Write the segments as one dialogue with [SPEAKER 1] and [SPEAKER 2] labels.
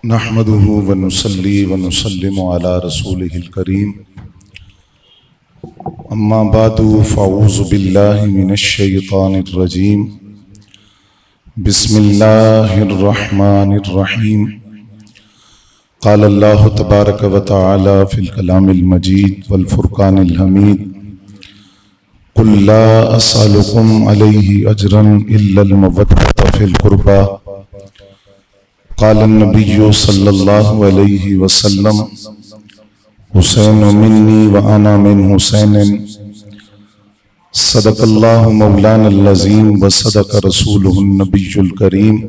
[SPEAKER 1] नहमदुहु व नुसल्ली व नुसल्लिमु अला रसूलिहिल करीम। अम्मा बादु फ़अऊज़ु बिल्लाहि मिनश शैतानिर रजीम। बिस्मिल्लाहिर रहमानिर रहीम। क़ाल अल्लाहु तबारक व तआला फ़िल कलामिल मजीद वल फ़ुरक़ानिल हमीद। कुल ला असअलुकुम अलैहि अजरन इल्लल मवद्दत फ़िल क़ुरबा। क़ाल नबिय्यु सल्लल्लाहु अलैहि वसल्लम हुसैन मिन्नी व अना मिन हुसैनिन। सदक़ल्लाहु मौलानल अज़ीम व सदक़ रसूलुहुन नबियुल करीम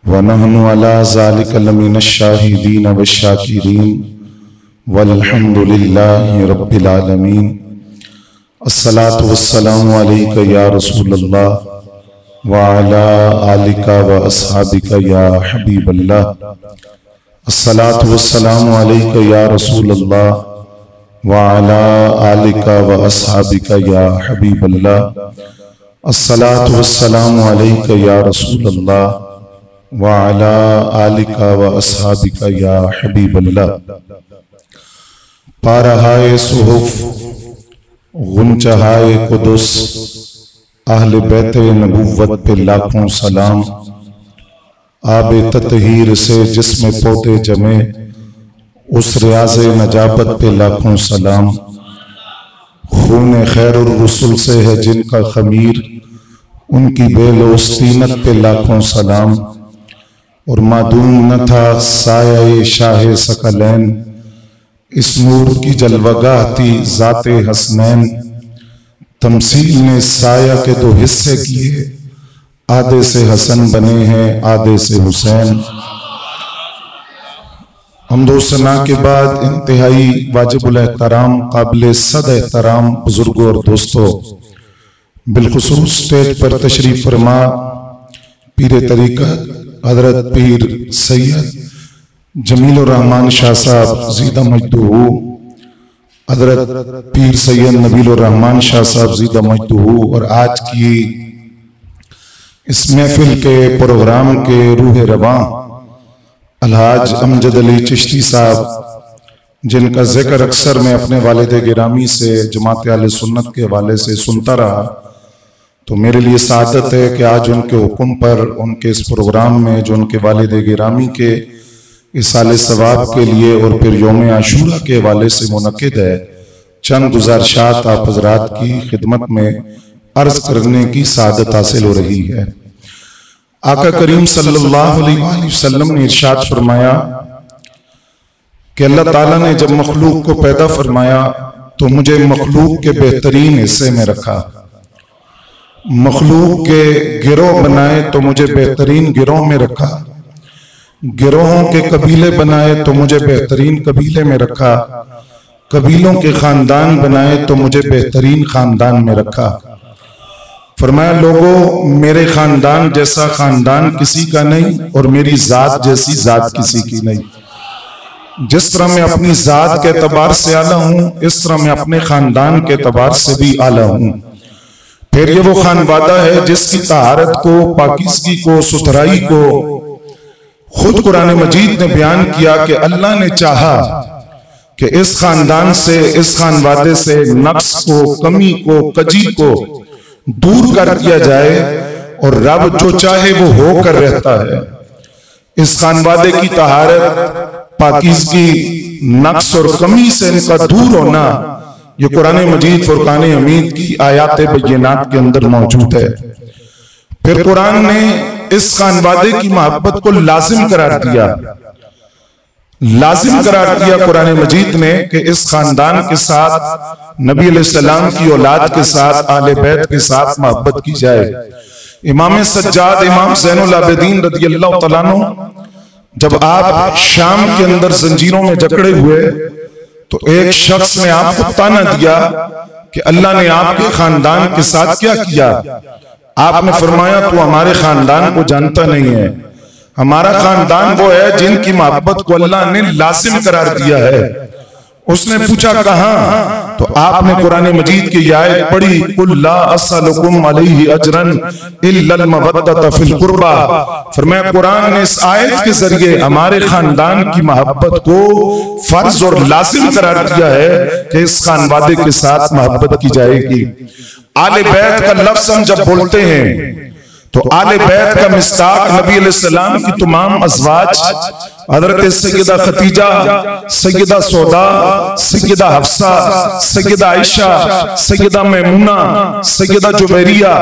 [SPEAKER 1] व नहनु अला ज़ालिका लमिनश शाहिदीन व शाकिरीन वल्हम्दुलिल्लाहि रब्बिल आलमीन। अस्सलातु वस्सलामु अलैका या रसूलल्लाह व अला आलिका व अस्हाबिका या हबीबल्लाह। अस्सलातु वस्सलामु अलैका या रसूलल्लाह व अला आलिका व अस्हाबिका या हबीबल्लाह। अस्सलातु वस्सलामु अलैका या रसूलल्लाह व अला आलिका व अस्हाबिका या हबीबल्लाह। पारहाए सुहुफ गुंचहाए कुदुस अहले बैत नबुव्वत पे लाखों सलाम। आबे ततहीर से जिसमें पौधे जमे उस रियाज़े नजाबत पे लाखों सलाम। खून खैरुर रसूल से है जिनका खमीर उनकी बेलोस्तीनत पे लाखों सलाम। और मादूम न था साया शाह सकलैन इस नूर की जलवगाह थी ज़ाते हसनैन। तमसील ने साया के दो हिस्से किए आधे से हसन बने हैं आधे से हुसैन। हम्दो सना के बाद इंतहाई वाजिबुल एहतराम काबिल सद एहतराम बुजुर्गों और दोस्तों, बिलखुसूस स्टेज पर तशरीफ फरमा पीर तरीक़त हजरत पीर सैयद जमीलुर रहमान शाह साहब ज़ीदा मजदूहू, हजरत पीर सैयद नबीलुर रहमान शाह साहब ज़ीदा मजदूहू और आज की इस महफिल के प्रोग्राम के रूह रवां अलहाज अमजद अली चिश्ती साहब, जिनका जिक्र अक्सर मैं अपने वालिद गिरामी से जमात आले सुन्नत के हवाले से सुनता रहा, तो मेरे लिए सादत है कि आज उनके हुक्म पर उनके इस प्रोग्राम में जो उनके वालिद गिरामी के इसाले सवाब के लिए और फिर यौम आशूरा के हवाले से मुनक्किद है, चंद गुज़ारिशात आप हज़रात की खिदमत में अर्ज करने की सादत हासिल हो रही है। आका करीम सल्लल्लाहु अलैहि वसल्लम ने इरशाद फरमाया कि अल्लाह ताला ने जब मखलूक को पैदा फरमाया तो मुझे मखलूक के बेहतरीन हिस्से में रखा। मखलूक के गिरोह बनाए तो मुझे बेहतरीन गिरोह में रखा। गिरोहों के कबीले बनाए तो मुझे बेहतरीन कबीले में रखा। कबीलों के खानदान बनाए तो मुझे बेहतरीन खानदान में रखा। फरमाया लोगों, मेरे खानदान जैसा खानदान किसी का नहीं और मेरी जात जैसी जात किसी की नहीं। जिस तरह मैं अपनी जात के एतबार से आला हूं, इस तरह मैं अपने खानदान के एतबार से भी आला हूं। फिर ये वो खानवादा है जिसकी तहारत को, पाकीज़गी को, सुथराई को खुद कुरान मजीद ने बयान किया कि अल्लाह ने चाहा कि इस खानदान से, इस खानवादे से नक्स को, कमी को, कजी को दूर कर दिया जाए और रब जो चाहे वो होकर रहता है। इस खानवादे की तहारत, पाकीज़गी, नक्स और कमी से इनका दूर होना ये कुरान मजीद फुरकान हमीद की आयात बय्यिनात के अंदर मौजूद है। फिर कुरान ने इस खानवादे की मोहब्बत को लाजिम करार दिया। लाजिम करार दिया कुरान मजीद ने कि इस खानदान के साथ, नबी अलैहिस्सलाम की औलाद के साथ, आले बैत के साथ मोहब्बत की जाए। इमाम सज्जाद, इमाम ज़ैनुल आबिदीन रज़ियल्लाहु तआला अन्हु जब आप शाम के अंदर जंजीरों में जकड़े हुए तो एक शख्स ने आपको ताना दिया कि अल्लाह ने आपके खानदान के साथ क्या किया। आपने फरमाया तू हमारे खानदान को जानता नहीं है। हमारा खानदान वो है जिनकी मोहब्बत को अल्लाह ने लाजिम करार दिया है उसने पूछा कहाँ? तो आपने कुरान मजीद की आयत पढ़ी, कुल ला असअलुकुम अलैहि अजरन इल्लल मवद्दत फिल कुर्बा। फरमाया कुरान ने इस आयत के जरिए हमारे खानदान की मोहब्बत को फर्ज और लाजिम करार दिया है कि इस खानवादे के साथ मोहब्बत की जाएगी। आले बैत का लफ्ज हम जब बोलते हैं तो आले बैत का मिस्ताक नबी अलैहिस्सलाम की तमाम अज़वाज हज़रत सैयदा खतीजा, सैयदा सौदा, सैयदा हफ्सा, सैयदा आयशा, सैयदा मैमूना, सैयदा जुबैरिया,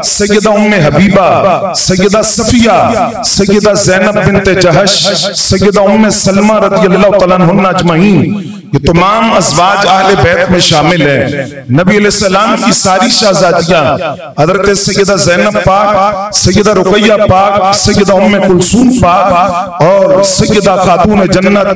[SPEAKER 1] सैयदा उम्मे हबीबा, सैयदा सफिया, सैयदा ज़ैनब बिन्ते जहश, सैयदा उम्मे सलमा रज़ियल्लाहु तआला अन्हुन्ना अजमईन, ये तमाम अज़वाज अहले बैत में शामिल है। नबी अलैहिस्सलाम की सारी शहजादियां हज़रत सैयदा ज़ैनब पाक, सैयदा रुक़ैया पाक, सैयदा उम्मे कुलसूम पाक और सैयदा खातून जन्नत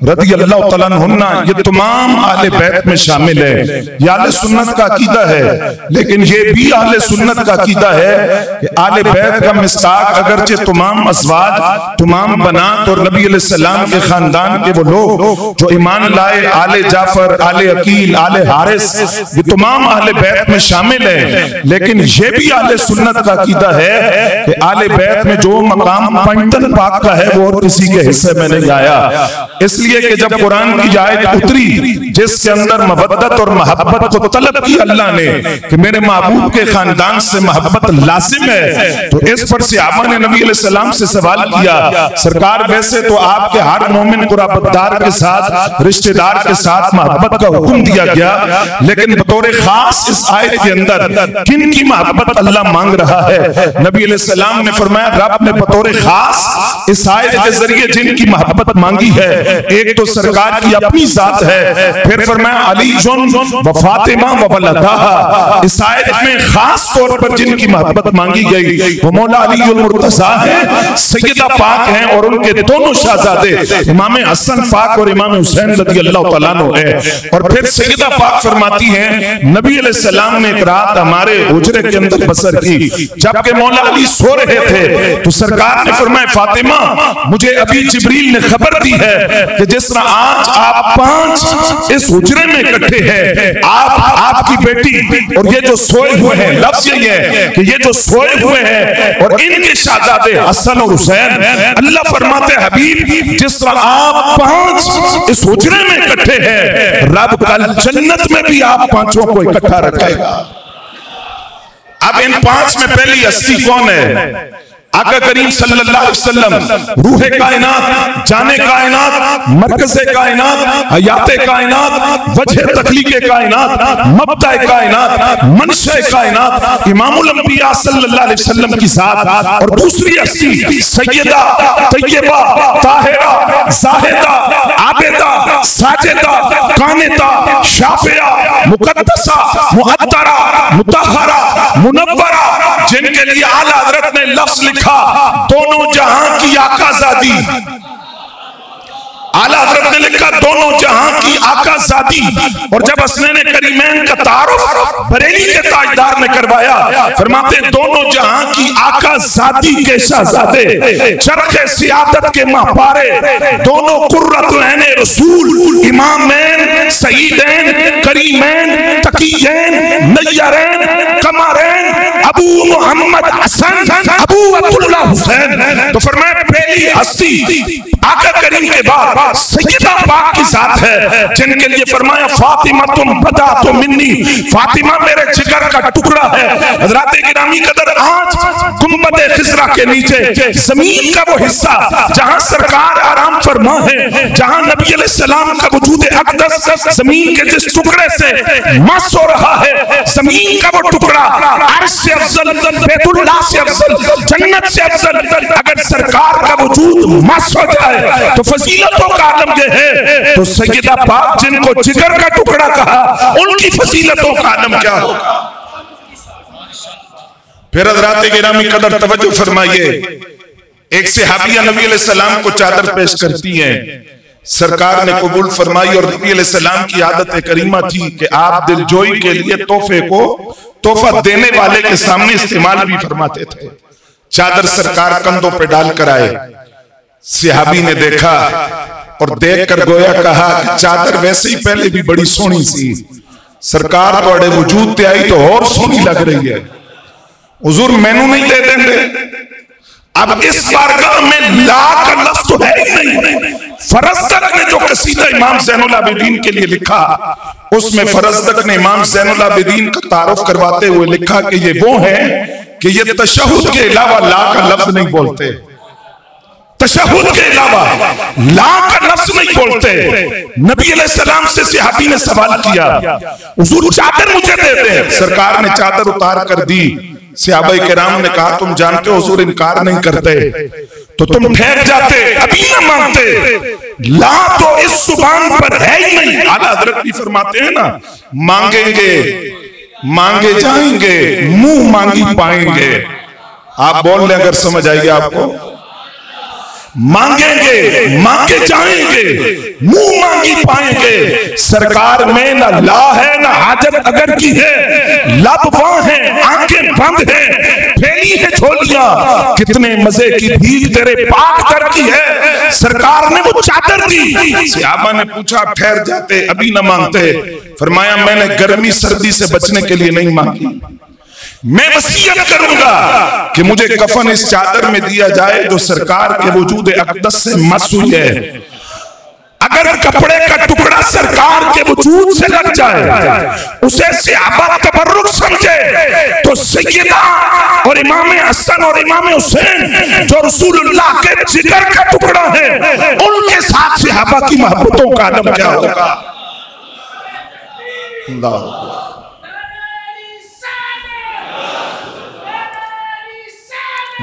[SPEAKER 1] रज़ियल्लाहु तआला अन्हुन्ना, ये तमाम अहले बैत में शामिल है। ये अहले सुन्नत का अकीदा है, लेकिन ये भी अहले सुन्नत का अकीदा है कि अहले बैत का मिस्ताक अगरचे तमाम अज़वाज, तमाम बनात और नबी अलैहिस्सलाम के खानदान के वो लोग जो ईमान लाए, आले जाफर, आले अकील, आले हारिस, ये तमाम आले बैत में शामिल है। लेकिन ये भी आले सुन्नत का अकीदा है कि आले बैत में जो मकाम पंटन पाक का है वो और किसी के हिस्से में नहीं आया। इसलिए कि जब कुरान की आयत उतरी जिसके अंदर मवद्दत और मोहब्बत को तलब की अल्लाह ने कि मेरे महबूब के खानदान से मोहब्बत लाजिम है, तो इस पर सहाबा ने नबी अलैहिस्सलाम से सवाल किया, सरकार वैसे तो आपके हर मोमिन कुराबतदार के साथ, रिश्तेदार के साथ मोहब्बत का हुक्म दिया गया, लेकिन बतौर खास इस आयत के अंदर किन की मोहब्बत अल्लाह मांग रहा है? नबी अलैहिस्सलाम ने फरमाया रब ने बतौर खास इस आयत के जरिए जिनकी मोहब्बत मांगी है, एक तो सरकार की अपनी जात है, फिर फरमाया अली व फातिमा व वलदहा। इस आयत में खास तौर पर जिनकी मोहब्बत मांगी गई वो मौला अली उल मुर्तज़ा है, सैयदा पाक हैं और उनके दोनों शहजादे इमाम हसन पाक और इमाम हुसैन रज़ियल्लाहु तआला अन्हु है। और फिर सैयदा पाक फरमाती हैं नबी अलैहिस्सलाम ने एक रात हमारे हुजरे के अंदर बसर की, जबकि मौला अली सो रहे थे तो सरकार ने फरमाया फातिमा मुझे अभी जिब्रील ने खबर दी है कि जिस तरह आज आप 5 इस हुजरे में इकट्ठे हैं, आप, आपकी बेटी और ये जो सोए हुए हैं, लफ्ज़ ये है कि ये जो सोए हुए हैं और इनके शहजादे हसन और हुसैन, अल्लाह फरमाते हबीब जिस तरह आप 5 इस हुजरे में इकट्ठे हैं, रब कल जन्नत में भी आप 5 को इकट्ठा रखेगा। अब इन 5 में पहली हस्ती कौन है? आका करीम सल्लल्लाहु अलैहि वसल्लम, रूहे कायनात, जाने कायनात, मरकज़े कायनात, हयाते कायनात, वजह तख्लीक़े कायनात, मब्दाए कायनात, मनशे कायनात, इमामुल अंबिया सल्लल्लाहु अलैहि वसल्लम की ज़ात। और दूसरी हस्ती सैयदा तय्यबा ताहिरा ज़ाहिदा आबिदा साजिदा कानिता शाफिया मुक़द्दसा मुअत्तरा मुतहहरा मुनव्वरा, जिनके लिए आला हज़रत ने लफ्ज़ लिखा दोनों जहां की आकाज़ादी। आला हज़रत ने लिखा दोनों जहां की आकाज़ादी। और जब हसनैन करीमैन का तारुफ बरेली के ताजदार ने करवाया, फरमाते दोनों जहां की आकाज़ादी के शहजादे, चरखे सियादत के महपारे, दोनों कुर्रतुल ऐने रसूल, इमामैन, सईदैन, करीमैन, तकीयैन, नय्यरैन, कमरैन, अबू मोहम्मद हसन, अबू अब्दुल्लाह हुसैन। तो फरमाया पहली हस्ती आका करीम के बाद सैयदा पाक की जात है, जिनके लिए फरमाया फातिमा तुम बदा तो मिन्नी, फातिमा मेरे जिगर का टुकड़ा है। हज़रात गिरामी कदर आज गुंबद खिज़रा के नीचे जमीन का वो हिस्सा जहां सरकार आराम फरमा है, जहां नबी अलैहिस्सलाम का वजूद अक़दस जमीन के जिस टुकड़े से मस हो रहा है, जमीन का वो टुकड़ा अर्श से अफजल, बैतुल्लाह से अफजल, जन्नत से अफजल, अगर सरकार का वजूद मस हो जाए तो फजीलतों का आलम ये है। तो सैयदा पाक जिनको जिगर का टुकड़ा कहा, उनकी फजीलतों का आलम क्या होगा? फिर हज़रात गिरामी कदर तवज्जो फरमाइए, एक सहाबिया नबी अलैहिस्सलाम को चादर पेश करती हैं, सरकार ने कबूल फरमाई। और नबी अलैहिस्सलाम की आदत करीमा थी कि आप दिलजोई के लिए तोहफे को तोहफा देने वाले के सामने इस्तेमाल भी फरमाते थे। चादर सरकार कंधों पे डाल कर आए, सहाबी ने देखा और देख कर गोया कहा कि चादर वैसे ही पहले भी बड़ी सोहनी सी, सरकार थोड़े वजूद ते आई तो और सोहनी लग रही है, हुजूर मैनू नहीं दे देंगे। अब इस बारगाह में ला का लफ्ज तो है ही नहीं। फरजदक ने जो कसीदा इमाम ज़ैनुल आबिदीन के लिए लिखा, उसमें फरजदक ने इमाम ज़ैनुल आबिदीन का तारुफ करवाते हुए लिखा कि ये वो हैं कि ये तशहुद के अलावा ला का लफ्ज नहीं बोलते, तशहुद के अलावा ला का लफ्ज नहीं बोलते। नबी अलैहिस्सलाम से सहाबी ने सवाल किया, हुजूर चादर मुझे दे दे। सरकार ने चादर उतार कर दी। सहाबाए किराम ने कहा, तुम जानते हो हुजूर इनकार नहीं करते, तो तुम ठहर जाते, अभी ना मांगते। ला तो इस जुबान पर है ही नहीं। आला हजरत भी फरमाते हैं ना, मांगेंगे मांगे जाएंगे, मुंह मांगी पाएंगे। आप बोल लें अगर समझ आएगी आपको। मांगेंगे मांगे जाएंगे, मुंह मांगी पाएंगे। सरकार में ना ला है ना हाजत अगर की है, लब वहां है आंखें बंद है, फैली है झोलियां, कितने मजे की भीख तेरे पाक कर की है। सरकार ने वो चादर दी। सहाबा ने पूछा, ठहर जाते, अभी ना मांगते। फरमाया, मैंने गर्मी सर्दी से बचने के लिए नहीं मांगी, मैं वसीयत करूंगा कि मुझे कफन इस चादर में दिया जाए जो सरकार के वजूद अक़दस से मस हुई है। अगर कपड़े का टुकड़ा सरकार के वजूद से लग जाए, उसे सहाबा तबर्रुक समझे, तो सैयदा और इमाम हसन और इमाम हुसैन जो रसूलुल्लाह के जिगर का टुकड़ा है, उनके साथ सहाबा की मोहब्बतों का आलम क्या होगा। अल्लाह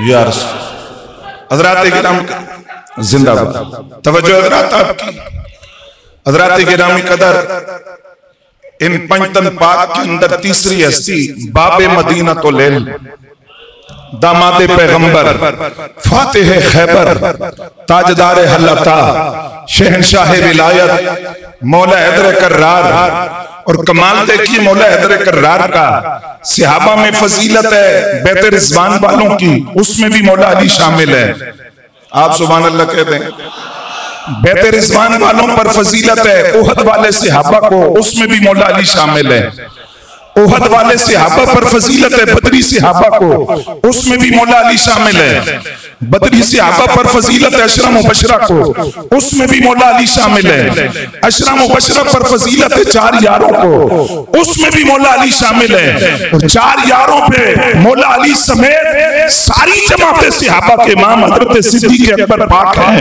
[SPEAKER 1] यार हज़रात किराम जिंदाबाद। तवज्जो हज़रात आपकी। हज़रात गिरामी कदर, इन पंचतन पाक के अंदर तीसरी हस्ती बाबे मदीना तो लेल, दामादे पैगंबर, फातिह खैबर, ताजदार हल्लता, शहनशाह विलायत, मौला हैदर कर्रार। और कमाल देखिए मौला हैदर कर्रार का, सहाबा में फजीलत है बैत रिज़वान वालों की, उसमें भी मौला अली शामिल है। आप सुभान अल्लाह कह दें। बैत रिज़वान वालों पर फजीलत है, उहद वाले सहाबा को, उसमें भी मौला अली शामिल है। उहद वाले सहाबा पर फजीलत है, बदरी सहाबा को, उसमें भी मौला अली शामिल है। बदरी सहाबा पर फजीलत है, अशरा मुबशरा को, उसमें भी मौला अली शामिल है। अशरा मुबशरा पर फजीलत है चार यारों को, उसमें भी मौला अली शामिल है। और चार यारों पे मौला अली समेत सारी जमाते सहाबा के इमाम हजरत सिद्दीक़ अकबर पाक हैं।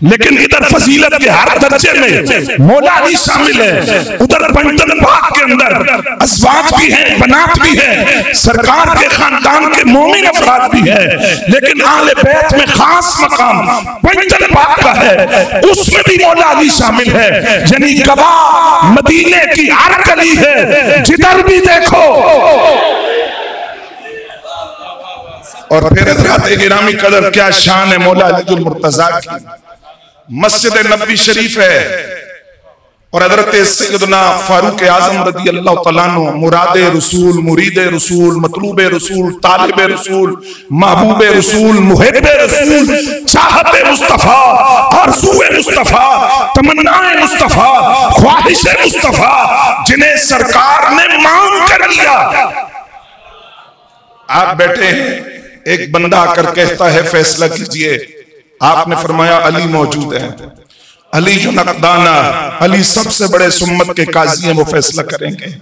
[SPEAKER 1] लेकिन इधर फजीलत के हर दर्जे में मौला अली शामिल है। उधर पंचतन पाक के अंदर अज़वाज भी है, बनात भी है, सरकार के खानदान के मोमिन अफराद भी है। लेकिन आले बैत में खास मकाम पंचतन पाक का है, उसमें भी मौला अली शामिल है। यानी गवाह मदीने की हर गली है, जिधर भी देखो। और फिर हज़रात गिरामी कदर, क्या शान है मौला अली मुर्तजा की। मस्जिद नबवी शरीफ है और हज़रत सैयदना फारूक आज़म रज़ी अल्लाह तआला अन्हु मुराद रसूल, मुरीद रसूल, मतलूब रसूल, तालिब रसूल, महबूब रसूल, मुहिब रसूल, चाहते मुस्तफा, आरज़ूए मुस्तफा, तमन्नाए मुस्तफा, ख्वाहिश मुस्तफा, जिन्हें सरकार ने मांग कर लिया। आप बैठे हैं, एक बंदा आकर कहता है फैसला कीजिए। आपने फरमाया अली मौजूद है, अली जो नकदाना, अली सबसे बड़े सुम्मत के काजी हैं, वो फैसला करेंगे।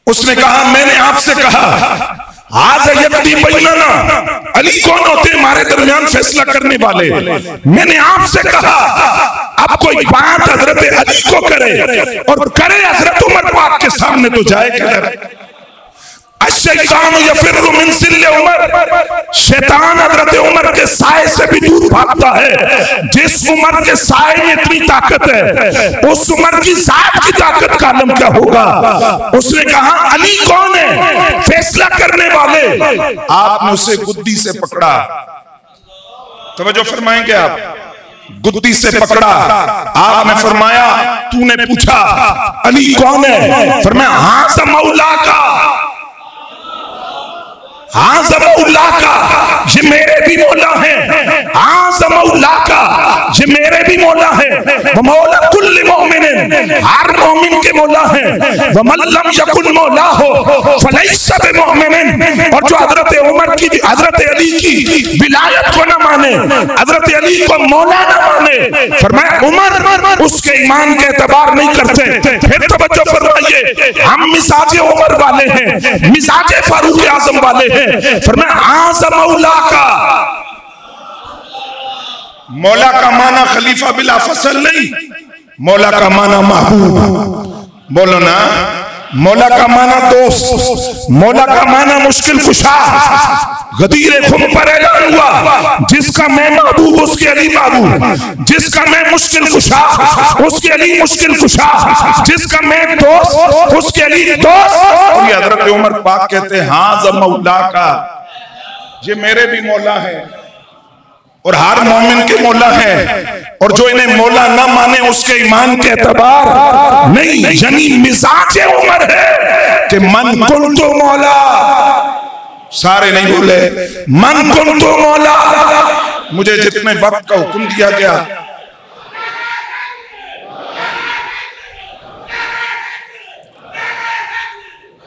[SPEAKER 1] उसने कहा, मैंने आपसे कहा आज यकदी बैनना, अली कौन होते हमारे दरमियान फैसला करने वाले। मैंने आपसे कहा अब कोई बात हजरत अली को करे और करे हजरत उमर पाक के सामने तो जाए किधर। शैतान यफिर्रु मिन सिल्ले उमर, शैतान हज़रत उमर के साए से भी दूर भागता है। जिस उमर के साए में इतनी ताकत है, उस उमर की जात की ताकत का आलम क्या होगा। उसने कहा अली कौन है फैसला करने वाले। आपने उसे गुद्दी से पकड़ा, तवज्जो फरमाएंगे आप, गुद्दी से पकड़ा। आपने फरमाया, तूने पूछा अली कौन है, फरमाया हाँ सा मौला का, आज़मउल्लाह का ये मेरे भी मौला है, आज़मउल्लाह का ये मेरे भी मौला है, वो मौला कुल्ल मोमिन, हर मोमिन के मौला है, वो मन लम यकुन मौला हो फलैसा बिमुमिन। और जो हजरत उमर की, हजरत अली की विलायत को न माने, हजरत अली को मौला न माने, फरमाया उमर उसके ईमान के एतबार नहीं करते। फिर तवज्जो फरमाइए, हम मिजाज उमर वाले हैं, मिजाज फारूक आजम वाले हैं। फरमाया आज़मउल्लाह का, मौला का माना खलीफा बिला फसल नहीं, मौला का माना महबूब। बोलो ना, मौला का माना दोस्त, मौला का माना मुश्किल कुशा। गदीर खुम पर ऐलान हुआ, जिसका मैं महबूब उसके अली महबूब, जिसका मैं मुश्किल कुशा उसके अली मुश्किल कुशा, जिसका मैं दोस्त उसके अली दोस्त। और ये हजरत उमर पाक कहते हैं हाँ आज़मउल्लाह का ये मेरे भी मौला है और हर मोमिन के मौला है, और जो इन्हें मौला ना माने उसके ईमान के एतबार नहीं। यानी मिजाज उमर है कि मन कुल तो मौला, सारे नहीं बोले मन कुल तो मौला। मुझे जितने वक्त का हुक्म दिया गया,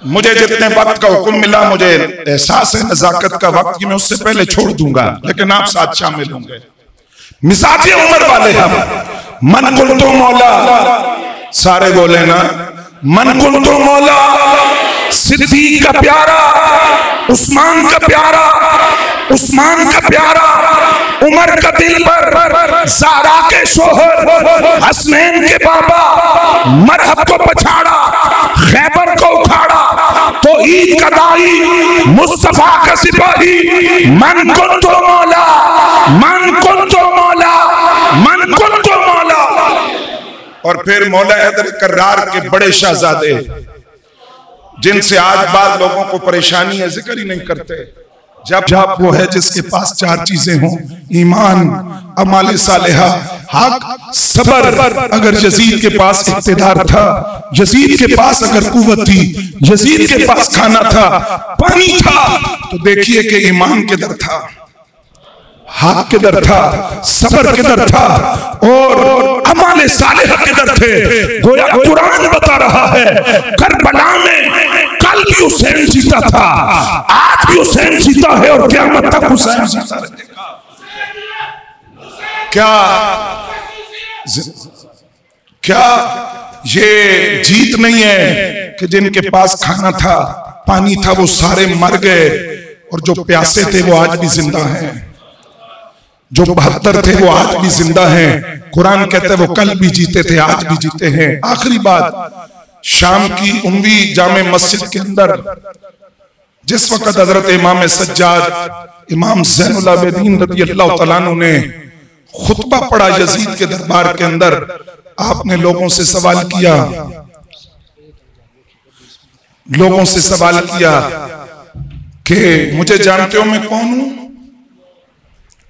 [SPEAKER 1] मुझे जितने वक्त का हुक्म मिला, मुझे एहसास है नजाकत का वक्त कि मैं उससे पहले छोड़ दूंगा, लेकिन आप साथ शामिल होंगे। मिजाज उमर वाले हम, मन कुल तो मौला, सारे बोले ना मन कुल तो मौला। सिद्दीक का प्यारा, उस्मान का प्यारा, उस्मान का प्यारा, उमर का दिल पर, ज़हरा के शोहर, हसनैन के बाबा, मरहब को पछाड़ा, खैबर को उखाड़ा, तो ईद का दाई, मुस्तफा का सिपाही, मन कुल तो मौला, मन कुल तो मौला, मन कुल तो मौला। और फिर मौला हैदर कर्रार के बड़े शहजादे, जिनसे आज बाद लोगों को परेशानी है, जिक्र ही नहीं करते। जब वो है जिसके पास चार चीजें हों, ईमान, अमाल सालेहा, हक, सबर। अगर यजीद के पास इख्तिदार था, यजीद के पास अगर कुव्वत थी, यजीद के पास खाना था, पानी था, तो देखिए कि ईमान किधर था, हक किधर था, सबर किधर था, और अमाल सालेहा किधर थे। गोया कुरान बता रहा है करबला में कल भी हुसैन जीता था, आज भी हुसैन जीता है और क़यामत तक हुसैन जीता रहेगा। क्या ये जीत नहीं है कि जिनके पास खाना था, पानी था, वो सारे मर गए, और जो प्यासे थे वो आज भी जिंदा हैं, जो 72 थे वो आज भी जिंदा हैं। कुरान कहते हैं वो कल भी जीते थे, आज भी जीते हैं। आखिरी बात, शाम की उम्वी जामे मस्जिद के अंदर जिस वक्त हजरत इमाम सज्जाद इमाम ज़ैनुल आबिदीन रज़ियल्लाहु तआला अन्हु ने खुतबा पढ़ा यजीद के दरबार के अंदर, आपने लोगों से सवाल किया, लोगों से सवाल किया कि मुझे जानते हो मैं कौन हूं,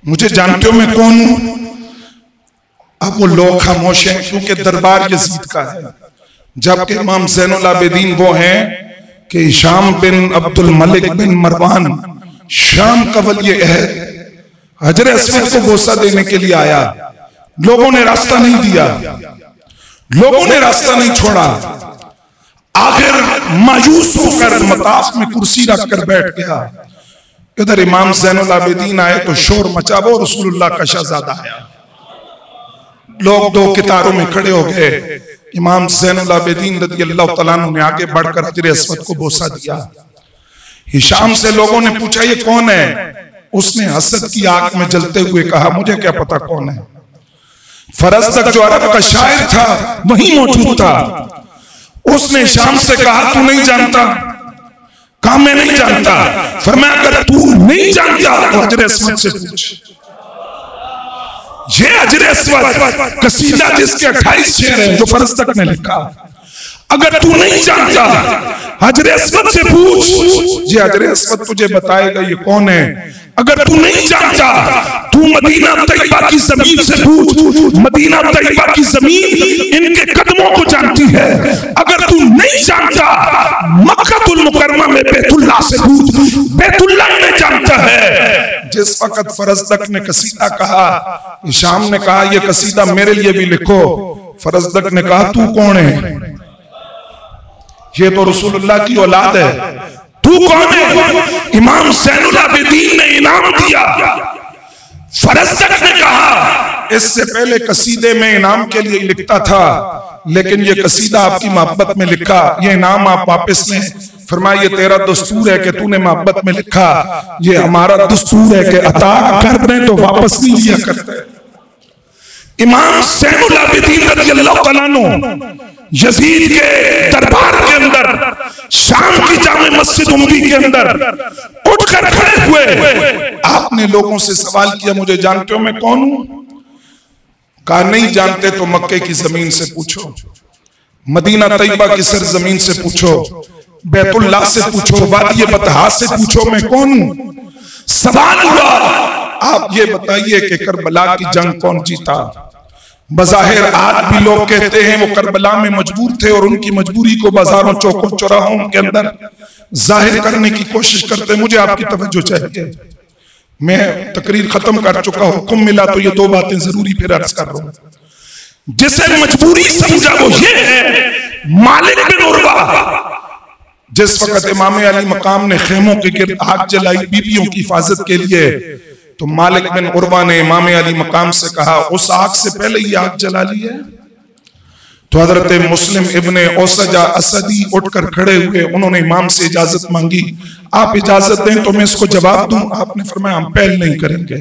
[SPEAKER 1] मुझे जानते हो मैं कौन हूं। अब वो लोग खामोश हैं क्योंकि दरबार यजीद का है, जबकि इमाम ज़ैनुल आबिदीन वो हैं कि हिशाम बिन अब्दुल मलिक बिन मरवान शाम का वली अहद हजर अस्वद को बोसा देने के लिए आया। लोगों ने रास्ता नहीं दिया, लोगों ने रास्ता नहीं छोड़ा। आखिर मायूस होकर मताफ में कुर्सी रखकर बैठ गया। इधर इमाम ज़ैनुल आबिदीन आए तो शोर मचा, वो रसूलुल्लाह का शहजादा आया। लोग दो कितारों में खड़े हो गए। इमाम ज़ैनुल आबिदीन रज़ियल्लाहु तआला अन्हु ने आगे बढ़कर हजर अस्वद को बोसा दिया। हिशाम से लोगों ने पूछा ये कौन है? उसने हसद की आग में जलते हुए कहा मुझे क्या पता कौन है। फरज़दक जो अरब का शायर था वही मौजूद था। उसने हिशाम से कहा तू नहीं जानता? कहा मैं नहीं जानता। फरमाया अगर तू नहीं जानता तो हजर अस्वद से पूछ। ये हजर अस्वद कसीदा जिसके 28 शेर हैं जो फरज़दक ने लिखा। अगर तू नहीं जानता हजर अस्वद से पूछ, ये हजर अस्वद तुझे बताएगा ये कौन है। अगर तू नहीं जानता तू मदीना तैयबा की जमीन से पूछ, मदीना तैयबा की जमीन इनके कदमों को जानती है। अगर तू नहीं जानता मक्कातुल मुकर्रमा में बैतुल्लाह से पूछ, बैतुल्लाह में जानता है। जिस वक्त फरजदक ने कसीदा कहा, शाम ने कहा ये कसीदा मेरे लिए भी लिखो, फरजदक ने कहा तू कौन है? ये तो रसूलुल्लाह की औलाद है, तू कौन है? इमाम ज़ैनुल आबिदीन ने इनाम दिया। फरजदक ने कहा इससे पहले कसीदे में इनाम के लिए लिखता था, लेकिन ये कसीदा आपकी मोहब्बत में लिखा, ये इनाम आप वापस लें। फरमाया ये तेरा दस्तूर है कि तूने मोहब्बत में लिखा, ये हमारा दस्तूर है कि अता कर दें तो वापस नहीं लिया करते। इमाम ज़ैनुल आबिदीन रज़ियल्लाहु तआला अन्हु यजीद के दरबार के अंदर, शाम की जामे मस्जिद उम्मी के अंदर उठकर खड़े हुए। आपने लोगों से सवाल किया मुझे जानते हो मैं कौन हूं? कहा नहीं जानते तो मक्के की जमीन से पूछो, मदीना तैयबा की सरजमीन से पूछो, बैतुल्लाह से पूछो, वादी बतहा से पूछो मैं कौन हूं। सवाल हुआ आप ये बताइए कि करबला की जंग कौन जीता? बज़ाहिर आज भी लोग कहते हैं वो करबला में मजबूर थे और उनकी मजबूरी को बाजारों चौकों चौराहों के अंदर जाहिर करने की कोशिश करते हैं। मुझे आपकी तवज्जो चाहिए, मैं तकरीर खत्म कर चुका हूं, हुक्म मिला तो ये दो बातें जरूरी फिर अर्ज कर रहा हूं। जिसे मजबूरी समझा वो ये है, मालिक बिन उर्वा जिस वक्त इमाम अली मकाम ने खेमों के गिर्द आग जलाई बीबियों की हिफाजत के लिए, तो मालिक बिन उर्वा ने इमाम अली मकाम से कहा उस आग से पहले ही आग जला ली है। तो हजरत मुस्लिम इब्ने औसजा असदी उठकर खड़े हुए, उन्होंने इमाम से इजाजत मांगी, आप इजाजत दें तो मैं इसको जवाब दूं। आपने फरमाया हम पहल नहीं करेंगे,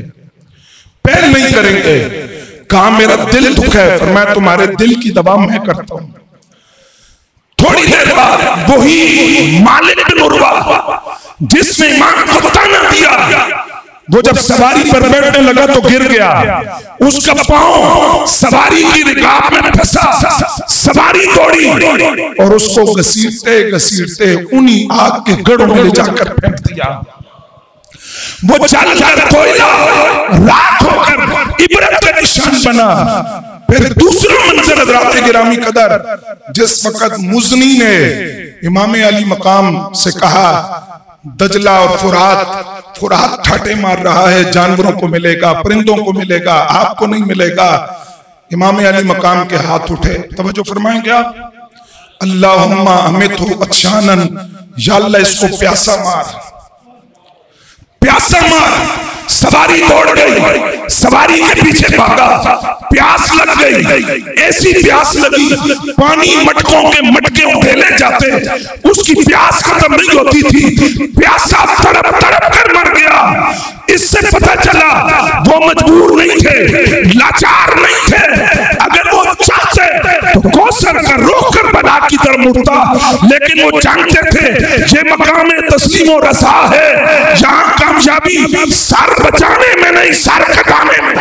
[SPEAKER 1] पहल नहीं करेंगे। कहा मेरा दिल दुख है, फरमाया तुम्हारे दिल की दवा मैं करता हूं। थोड़ी देर बाद वही मालिक बिन उर्वा जिसने इमाम को ताना दिया, वो जब सवारी पर बैठने लगा तो गिर गया, उसका पांव सवारी की रिकाब में फंसा, सवारी तोड़ी और उसको घसीटते घसीटते उन्हीं आग के गढ़ों में ले जाकर फेंक दिया। वो जलकर कोयला राख होकर इबरत का निशान बना। फिर दूसरा मंजर हज़रात गिरामी कदर, जिस वक्त मुज़नी ने इमाम अली मकाम से कहा दजला और फुरात ठाटे मार रहा है, जानवरों को मिलेगा, परिंदों को मिलेगा, आपको नहीं मिलेगा। इमाम अली मकाम के हाथ उठे, तवज्जो फरमाएंगे आप, अल्लाहुम्मा अमितहु अत्शानन, या अल्लाह इसको प्यासा मार, प्यासा मार। सवारी दौड़ गई, सवारी के पीछे भागा, प्यास लग गई, ऐसी प्यास लगी पानी मटकों के मटके उठेले जाते, उसकी प्यास खत्म नहीं होती थी, प्यासा तड़प तड़प कर मर गया। इससे पता चला वो मजबूर नहीं थे, लाचार नहीं थे। अगर वो चाहते तो कौसर का रोक कर बना की तरफ मुड़ता, लेकिन वो जानते थे ये मकाम तस्लीम और रसा है, यहाँ कामयाबी सर बचाने में नहीं सर कटाने में।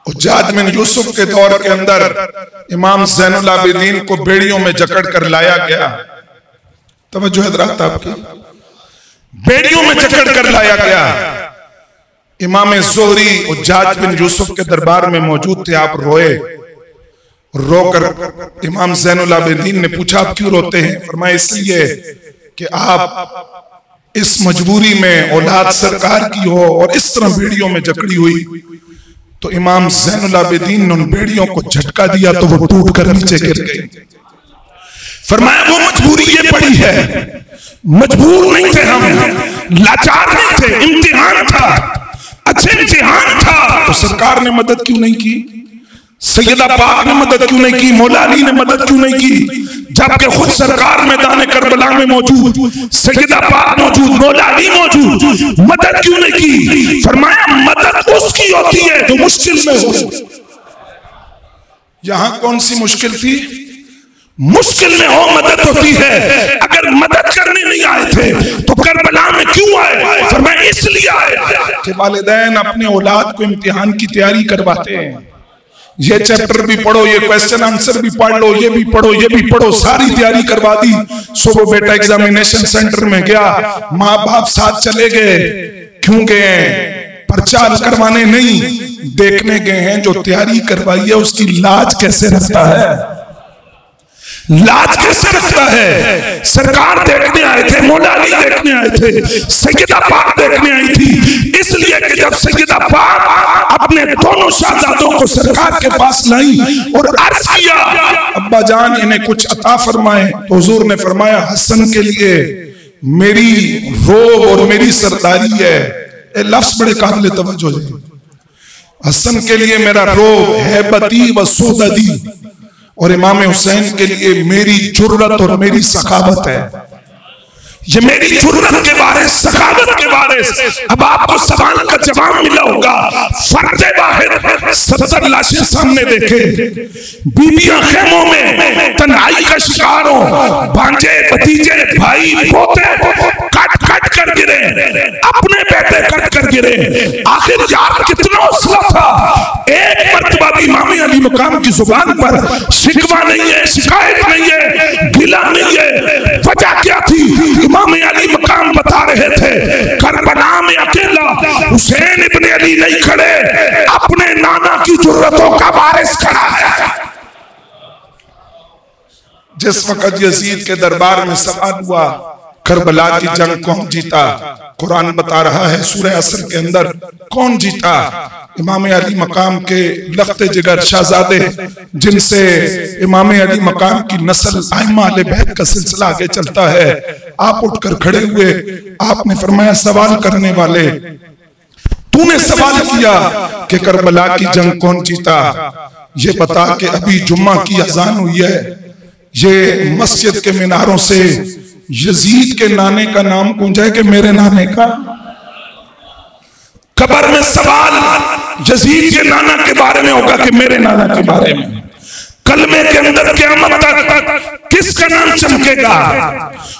[SPEAKER 1] उज्जाद बिन यूसुफ के दौर के अंदर इमाम ज़ैनुल आबिदीन को बेड़ियों में जकड़ कर लाया गया। तवज्जो हज़रात आपकी, बेड़ियों में जकड़ कर लाया गया। इमाम ज़ुहरी उज्जाद बिन यूसुफ के दरबार में मौजूद थे, आप रोए। रोकर इमाम ज़ैनुल आबिदीन ने पूछा आप क्यों रोते हैं? फरमाया इसलिए कि आप इस मजबूरी में औलाद सरकार की हो और इस तरह बेड़ियों में जकड़ी हुई। तो इमाम ज़ैनुल आबिदीन ने उन बेड़ियों को झटका दिया तो वो टूट कर नीचे गिर गई। फरमाया वो मजबूरी ये पड़ी है, मजबूर नहीं थे हम, लाचार नहीं थे, इम्तिहान था, अच्छे इम्तिहान था। तो सरकार ने मदद क्यों नहीं की? सैयदा पाक ने मदद क्यों नहीं की? मौला अली ने मदद क्यों नहीं की? जबकि खुद सरकार मैदान करबला में मौजूद, सैयदा पाक मौजूद, मौला अली मौजूद, मदद क्यों नहीं की? फरमाया मदद उसकी होती है जो मुश्किल में हो। यहां कौन सी मुश्किल थी? मुश्किल में हो मदद होती है। अगर मदद करने नहीं आए थे तो करबला में क्यों आए? फरमाया इसलिए आए कि वालिदैन अपने औलाद को इम्तिहान की तैयारी करवाते हैं। ये चैप्टर भी पढ़ो, ये क्वेश्चन आंसर भी पढ़ लो, ये भी पढ़ो, ये भी पढ़ो, सारी तैयारी करवा दी। सुबह बेटा एग्जामिनेशन सेंटर में गया, माँ बाप साथ चले गए। क्यों गए? प्रचार करवाने नहीं, देखने गए हैं जो तैयारी करवाई है उसकी लाज कैसे रखता है, लाज कैसे रखता है। सरकार देखने आए थे, मौला अली देखने आए थे, सैयदा पाक देखने आई थी, इसलिए कि जब सैयदा पाक अपने दोनों शहजादों को सरकार के पास लाई और अर्ज किया अब्बा जान इन्हें कुछ अता फरमाए, तो हुजूर ने फरमाया हसन के लिए मेरी रोब और मेरी सरदारी है। ये लफ्ज बड़े काबिल तवज्जो है। हसन के लिए मेरा रोब हैबती व सोददी, और इमाम हुसैन के लिए मेरी जुर्रत और मेरी सखावत है। ये मेरी जुर्रत के बारे, सखावत के बारे। अब आपको सवाल का जवाब मिला होगा। फर्दे वाहिद 70 लाशें सामने देखे, बीबियां खेमों में तन्हाई का शिकार हो, भांजे भतीजे भाई पोते कट कट कर गिरे, अपने बेटे कट कर गिरे। आखिर यार कितना हौसला था। एक मर्तबा भी इमाम अली मकाम की जुबान पर शिकवा नहीं है, शिकायत नहीं है, गिला नहीं है। वजह क्या थी? इमाम अली मकाम बता रहे थे करबला में अकेला हुसैन इब्ने अली नहीं खड़े, अपने नाना की जुर्रतों का वारिस खड़ा है। जिस वक्त यजीद के दरबार में सवाल हुआ करबला की जंग कौन जीता, कुरान बता रहा है सूरह असर के अंदर कौन जीता। इमाम अली मकाम के लख्ते जिगर शहजादे, जिनसे इमाम अली मकाम की नस्ल आइमा अहले बैत का सिलसिला आगे चलता है, आप उठकर खड़े हुए, आपने फरमाया सवाल करने वाले, तूने सवाल किया कि करबला की जंग कौन जीता, ये बता कि अभी जुम्मा की अजान हुई है, ये मस्जिद के मीनारों से यजीद के नाने का नाम गूंजा है कि मेरे नाने का। कब्र में सवाल यजीद के नाना के बारे में होगा कि मेरे नाना के बारे में। कलमे के अंदर क़यामत तक किसका नाम चमकेगा,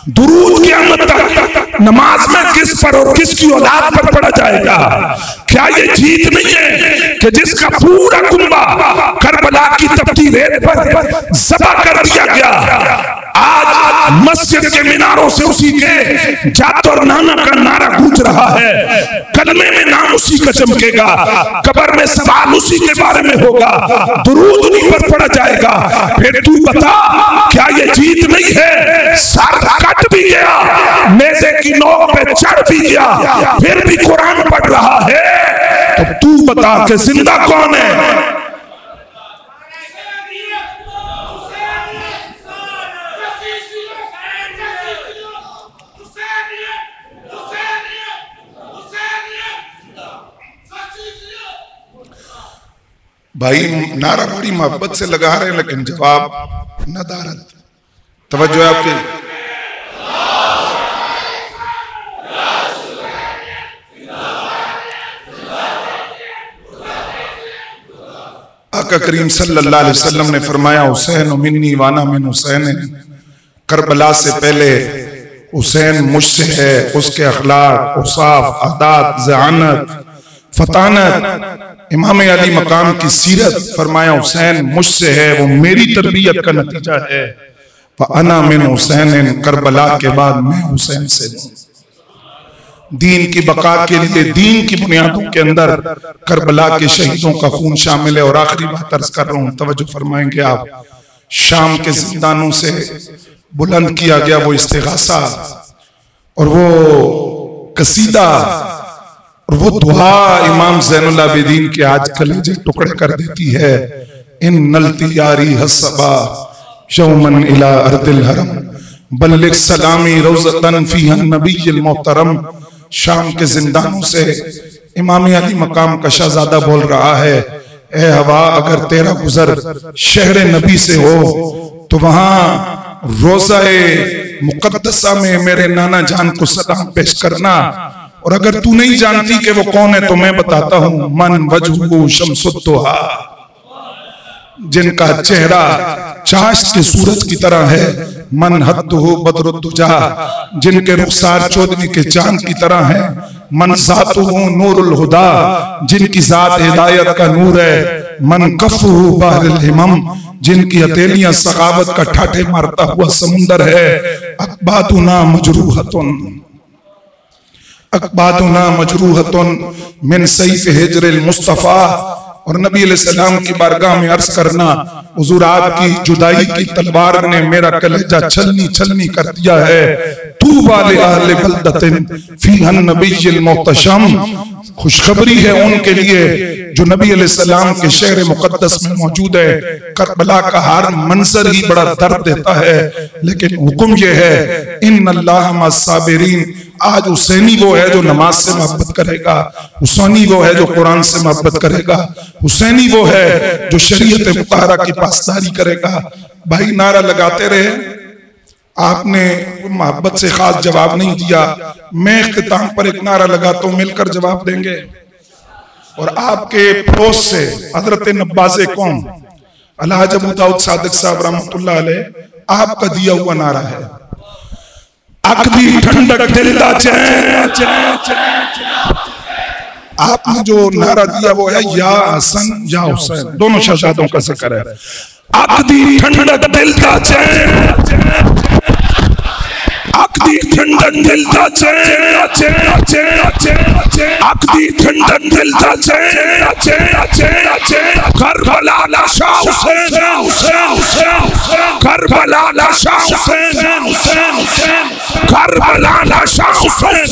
[SPEAKER 1] दुरूद क़यामत तक नमाज में किस पर और किसकी औलाद पर पढ़ा जाएगा। क्या ये जीत नहीं है कि जिसका पूरा कुंबा करबला की तपती रेत पर ज़बह कर दिया गया, आज मस्जिद के मीनारों से उसी के जात और नाना का नारा गूंज रहा है। कलमे में नाम उसी का चमकेगा, कब्र में सवाल उसी के बारे में होगा, दुरूद उन्हीं पर पढ़ा जाएगा। फिर तू बता क्या ये जीत नहीं है? सर कट भी गया, मेज़े की नोक पे चढ़ भी गया, फिर भी कुरान पढ़ रहा है, तो तू बता कि जिंदा कौन है? भाई नारा बड़ी मोहब्बत से लगा रहे हैं, लेकिन जवाब नदारत। तवज्जो है आपकी। आका करीम सल्लल्लाहु अलैहि वसल्लम ने फरमाया हुसैन मिन्नी वाना मिन हुसैन। करबला से पहले हुसैन मुझसे है, उसके अखलाक, औसाफ, आदात, ज़हानत, फतानत, इमाम अली मकाम की सीरत। फरमाया हुसैन मुझसे है, वो मेरी तरबियत का नतीजा है। अना मिन हुसैन, करबला के बाद मैं हुसैन से हूं। दीन की बका के लिए दीन की बुनियादों के अंदर करबला के शहीदों का खून शामिल है। और आखिरी बात अर्ज कर रहा हूं, तवज्जो फरमाएंगे आप। शाम के जिंदानों से बुलंद किया गया वो इस्तिगासा और वो कसीदा और वो दुआ इमाम ज़ैनुल आबिदीन के आज कलेजे टुकड़े कर देती है। इन नलती यारी हसबा यौमन इला अर्दिल हरम बल्लिग सलामी रोज़तन फीहा नबीय्युल मोहतरम। शाम के जिंदानों से इमाम अली मकाम का शहजादा बोल रहा है, ए हवा अगर तेरा गुजर शहर नबी से हो तो वहां रोज़ाए मुक़द्दसा में मेरे नाना जान को सलाम पेश करना। और अगर तू नहीं जानती कि वो कौन है तो मैं बताता हूं। मन वजहू शम्सुद्दुहा, जिनका चेहरा चाश के सूरज की तरह है। मन हद्दुहु बद्रुद्दुजा, जिनके रुखसार चौदवी के चांद की तरह है। मन ज़ातुहु नूरुल हुदा, जिनकी जात हिदायत का नूर है। मन कफू बहरुल हिमम, जिनकी हथेलियां सखावत का ठाठे मारता हुआ समुंदर है। अकबादुना मजरूहतुन, अकबादुना मजरूहतुन मिन सैफ हिज्रिल मुस्तफा। और नबी अलैहिस्सलाम की बारगाह में अर्ज करना, हुजूर आपकी जुदाई की तलवार ने मेरा कलेजा छलनी छलनी कर दिया है। तूबा li ahli baldatin फीहा नबिय्युल मुहतशम, खुशखबरी है उनके लिए जो नबी अलैहिस्सलाम के शहर मुकद्दस में मौजूद है। करबला का हर मंजर ही बड़ा दर्द देता है, लेकिन हुक्म यह है इन्नल्लाह मस्साबिरीन। आज हुसैनी वो है जो नमाज से मोहब्बत करेगा, हुसैनी वो है जो कुरान से मोहब्बत करेगा, हुसैनी वो है जो शरीयत मुताहरा की पासदारी करेगा। भाई नारा लगाते रहे, आपने मोहब्बत से खास जवाब नहीं दिया। मैं इख्तिताम पर एक नारा लगाता हूं, मिलकर जवाब देंगे। और आपके पड़ोस से हजरत नब्बाज़े कौम अलहाज अबू दाऊद सादिक साहब रहमतुल्लाह अलैह आपका दिया हुआ नारा है, अकदी ठंडक दिल दा चैन। आपने जो नारा दिया वो है या हसन या हुसैन, दोनों शहजादों का जिक्र है। अकदी ठंडक दिल दा चैन, अकदी ठंडक दिल दा चैन, अकदी ठंडक दिल दा चैन। करबला ला शाह हुसैन, करबला ला शाह हुसैन, करबला ला शाह हुसैन।